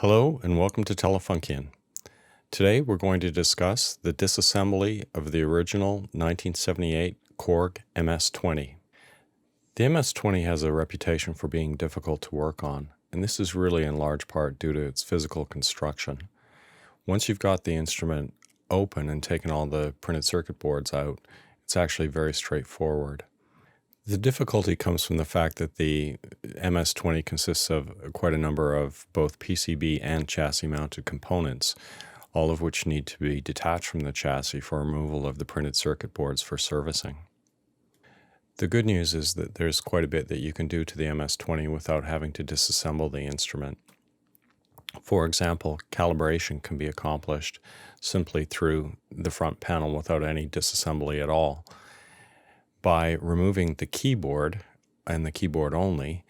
Hello and welcome to Telefunken. Today we're going to discuss the disassembly of the original 1978 Korg MS-20. The MS-20 has a reputation for being difficult to work on, and this is really in large part due to its physical construction. Once you've got the instrument open and taken all the printed circuit boards out, it's actually very straightforward. The difficulty comes from the fact that the MS-20 consists of quite a number of both PCB and chassis-mounted components, all of which need to be detached from the chassis for removal of the printed circuit boards for servicing. The good news is that there's quite a bit that you can do to the MS-20 without having to disassemble the instrument. For example, calibration can be accomplished simply through the front panel without any disassembly at all. By removing the keyboard and the keyboard only,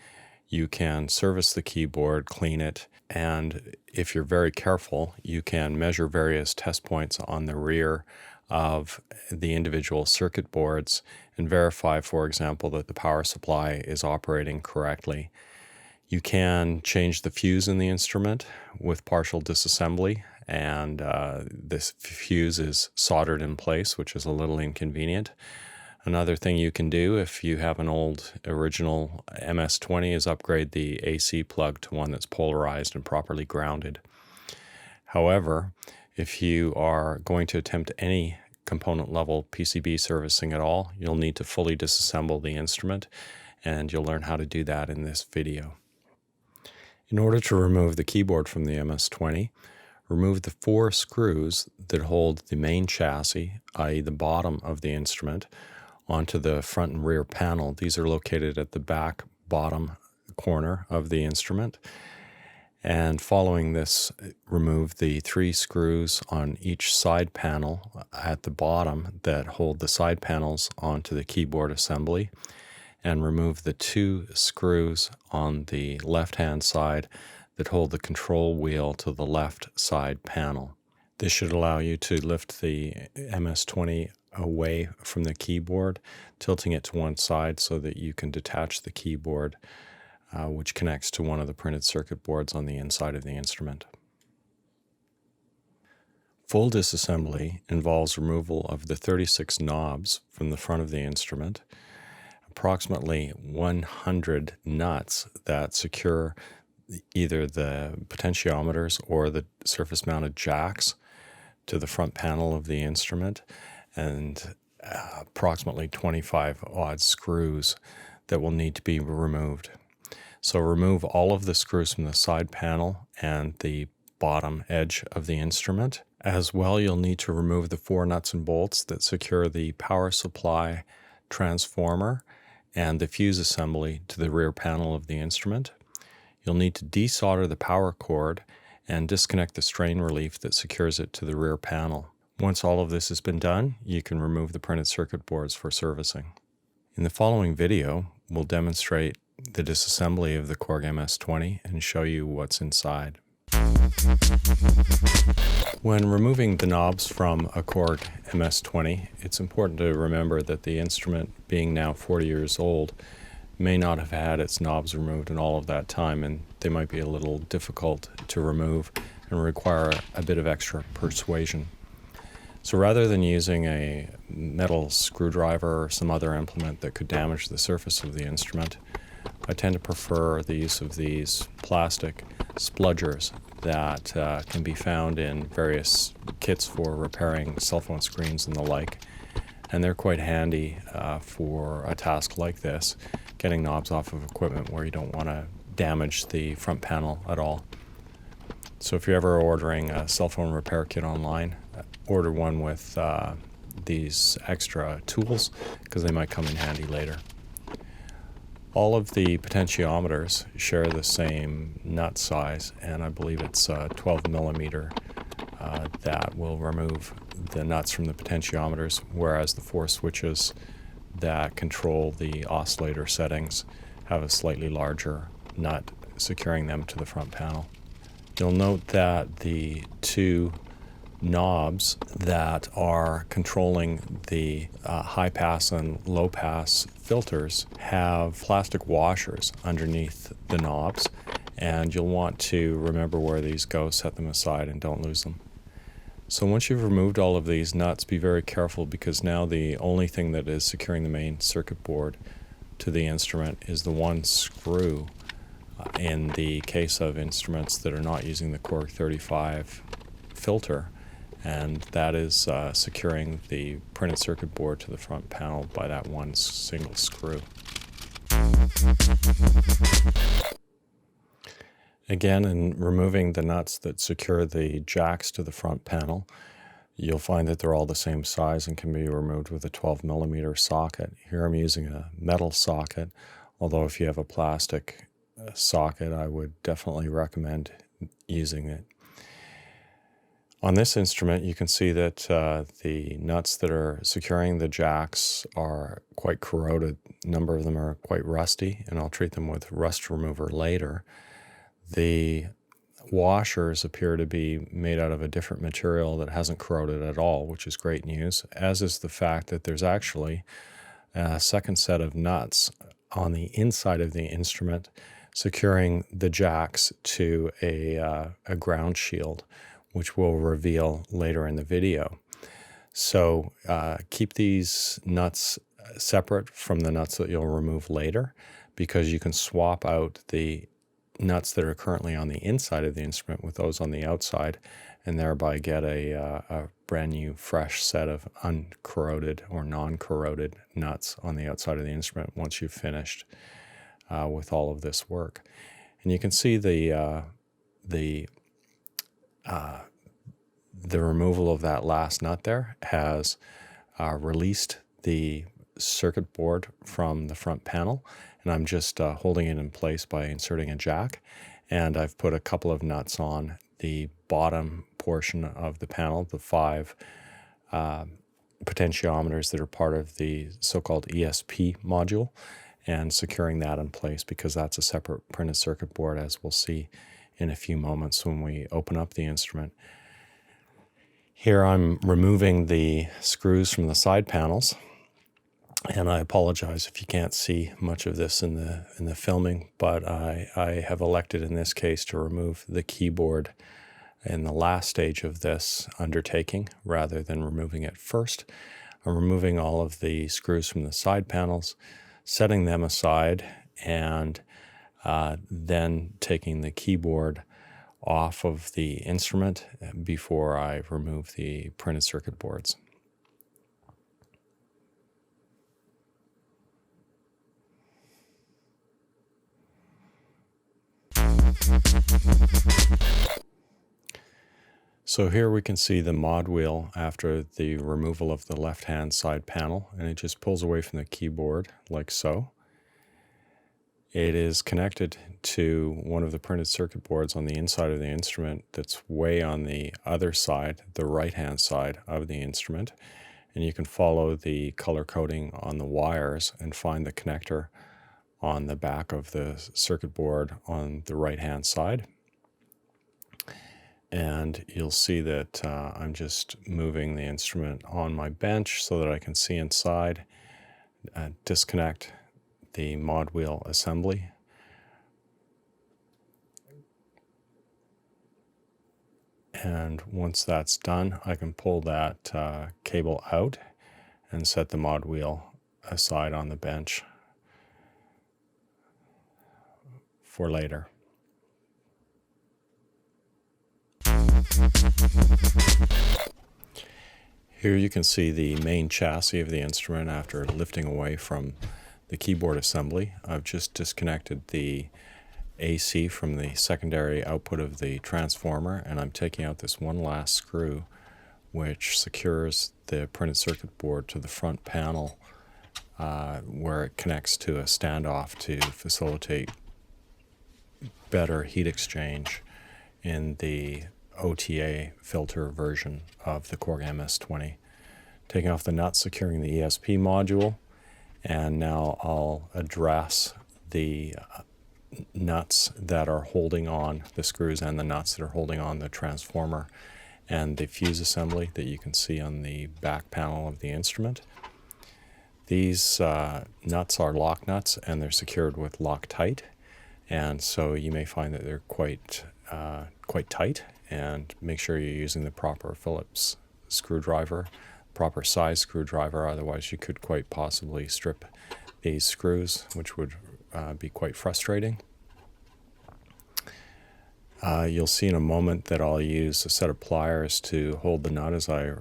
you can service the keyboard, clean it, and if you're very careful, you can measure various test points on the rear of the individual circuit boards and verify, for example, that the power supply is operating correctly. You can change the fuse in the instrument with partial disassembly, and this fuse is soldered in place, which is a little inconvenient. Another thing you can do if you have an old original MS-20 is upgrade the AC plug to one that's polarized and properly grounded. However, if you are going to attempt any component level PCB servicing at all, you'll need to fully disassemble the instrument, and you'll learn how to do that in this video. In order to remove the keyboard from the MS-20, remove the 4 screws that hold the main chassis, i.e. the bottom of the instrument, onto the front and rear panel. These are located at the back bottom corner of the instrument. And following this, remove the 3 screws on each side panel at the bottom that hold the side panels onto the keyboard assembly, and remove the 2 screws on the left-hand side that hold the control wheel to the left side panel. This should allow you to lift the MS-20 away from the keyboard, tilting it to one side so that you can detach the keyboard, which connects to one of the printed circuit boards on the inside of the instrument. Full disassembly involves removal of the 36 knobs from the front of the instrument, approximately 100 nuts that secure either the potentiometers or the surface-mounted jacks to the front panel of the instrument, and approximately 25 odd screws that will need to be removed. So remove all of the screws from the side panel and the bottom edge of the instrument. As well, you'll need to remove the 4 nuts and bolts that secure the power supply, transformer, and the fuse assembly to the rear panel of the instrument. You'll need to desolder the power cord and disconnect the strain relief that secures it to the rear panel. Once all of this has been done, you can remove the printed circuit boards for servicing. In the following video, we'll demonstrate the disassembly of the Korg MS-20 and show you what's inside. When removing the knobs from a Korg MS-20, it's important to remember that the instrument, being now 40 years old, may not have had its knobs removed in all of that time, and they might be a little difficult to remove and require a bit of extra persuasion. So rather than using a metal screwdriver or some other implement that could damage the surface of the instrument, I tend to prefer the use of these plastic spludgers that can be found in various kits for repairing cell phone screens and the like. And they're quite handy for a task like this, getting knobs off of equipment where you don't want to damage the front panel at all. So if you're ever ordering a cell phone repair kit online, order one with these extra tools because they might come in handy later. All of the potentiometers share the same nut size, and I believe it's 12 millimeter that will remove the nuts from the potentiometers, whereas the 4 switches that control the oscillator settings have a slightly larger nut securing them to the front panel. You'll note that the 2 knobs that are controlling the high pass and low pass filters have plastic washers underneath the knobs, and you'll want to remember where these go, set them aside, and don't lose them. So once you've removed all of these nuts, be very careful, because now the only thing that is securing the main circuit board to the instrument is the one screw in the case of instruments that are not using the Korg 35 filter, and that is securing the printed circuit board to the front panel by that one single screw. Again, in removing the nuts that secure the jacks to the front panel, you'll find that they're all the same size and can be removed with a 12mm socket. Here I'm using a metal socket, although if you have a plastic socket, I would definitely recommend using it. On this instrument, you can see that the nuts that are securing the jacks are quite corroded. A number of them are quite rusty, and I'll treat them with rust remover later. The washers appear to be made out of a different material that hasn't corroded at all, which is great news, as is the fact that there's actually a second set of nuts on the inside of the instrument securing the jacks to a ground shield, which we'll reveal later in the video. So keep these nuts separate from the nuts that you'll remove later, because you can swap out the nuts that are currently on the inside of the instrument with those on the outside, and thereby get a brand new fresh set of uncorroded or non-corroded nuts on the outside of the instrument once you've finished with all of this work. And you can see the removal of that last nut there has released the circuit board from the front panel, and I'm just holding it in place by inserting a jack, and I've put a couple of nuts on the bottom portion of the panel, the 5 potentiometers that are part of the so-called ESP module, and securing that in place, because that's a separate printed circuit board, as we'll see in a few moments when we open up the instrument. Here I'm removing the screws from the side panels, and I apologize if you can't see much of this in the filming, but I have elected in this case to remove the keyboard in the last stage of this undertaking rather than removing it first. I'm removing all of the screws from the side panels, setting them aside, and then taking the keyboard off of the instrument before I remove the printed circuit boards. So here we can see the mod wheel after the removal of the left-hand side panel, and it just pulls away from the keyboard like so. It is connected to one of the printed circuit boards on the inside of the instrument that's way on the other side, the right-hand side of the instrument, and you can follow the color coding on the wires and find the connector on the back of the circuit board on the right-hand side. And you'll see that I'm just moving the instrument on my bench so that I can see inside, disconnect the mod wheel assembly. And once that's done, I can pull that cable out and set the mod wheel aside on the bench for later. Here you can see the main chassis of the instrument after lifting away from the keyboard assembly. I've just disconnected the AC from the secondary output of the transformer, and I'm taking out this one last screw which secures the printed circuit board to the front panel where it connects to a standoff to facilitate better heat exchange in the OTA filter version of the Korg MS-20. Taking off the nuts securing the ESP module, and now I'll address the nuts that are holding on, the screws and the nuts that are holding on the transformer and the fuse assembly that you can see on the back panel of the instrument. These nuts are lock nuts, and they're secured with Loctite, and so you may find that they're quite tight, and make sure you're using the proper Phillips screwdriver, proper size screwdriver, otherwise you could quite possibly strip these screws, which would be quite frustrating. You'll see in a moment that I'll use a set of pliers to hold the nut as I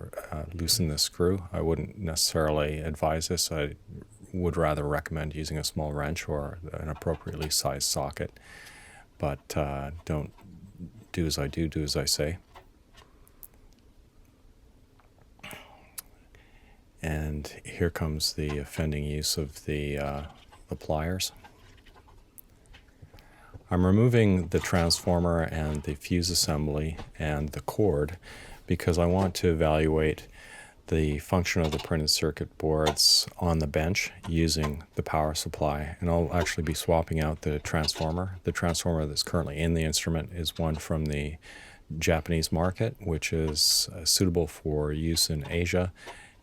loosen the screw. I wouldn't necessarily advise this. I would rather recommend using a small wrench or an appropriately sized socket, but don't do as I do as I say. And here comes the offending use of the pliers. I'm removing the transformer and the fuse assembly and the cord because I want to evaluate the function of the printed circuit boards on the bench using the power supply. And I'll actually be swapping out the transformer. The transformer that's currently in the instrument is one from the Japanese market, which is suitable for use in Asia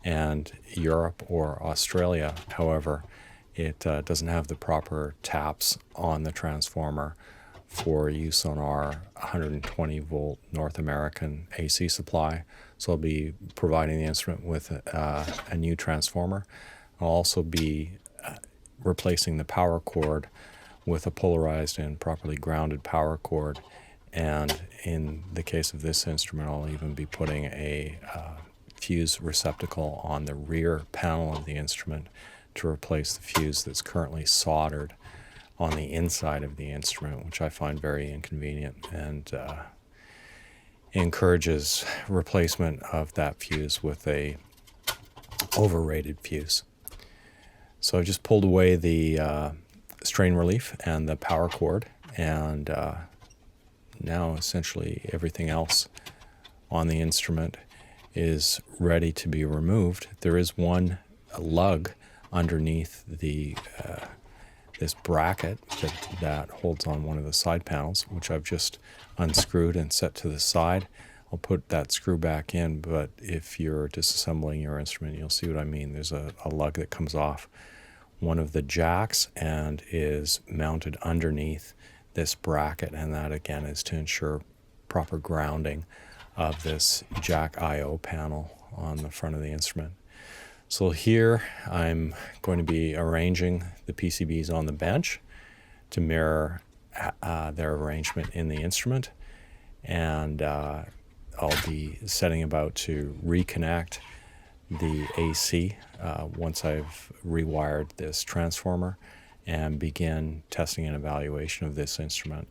and Europe or Australia. However, it doesn't have the proper taps on the transformer for use on our 120 volt North American AC supply. So I'll be providing the instrument with a new transformer. I'll also be replacing the power cord with a polarized and properly grounded power cord. And in the case of this instrument, I'll even be putting a fuse receptacle on the rear panel of the instrument to replace the fuse that's currently soldered on the inside of the instrument, which I find very inconvenient, and encourages replacement of that fuse with a overrated fuse. So I've just pulled away the strain relief and the power cord, and now essentially everything else on the instrument is ready to be removed. There is one lug underneath the this bracket that holds on one of the side panels, which I've just unscrewed and set to the side. I'll put that screw back in, but if you're disassembling your instrument, you'll see what I mean. There's a lug that comes off one of the jacks and is mounted underneath this bracket, and that again is to ensure proper grounding of this jack I/O panel on the front of the instrument. So here I'm going to be arranging the PCBs on the bench to mirror their arrangement in the instrument, and I'll be setting about to reconnect the AC once I've rewired this transformer and begin testing and evaluation of this instrument.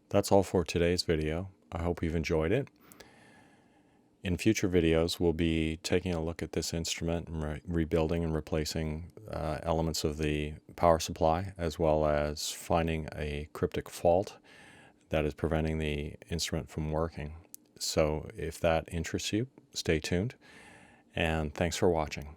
That's all for today's video. I hope you've enjoyed it. In future videos, we'll be taking a look at this instrument and rebuilding and replacing elements of the power supply, as well as finding a cryptic fault that is preventing the instrument from working. So if that interests you, stay tuned, and thanks for watching.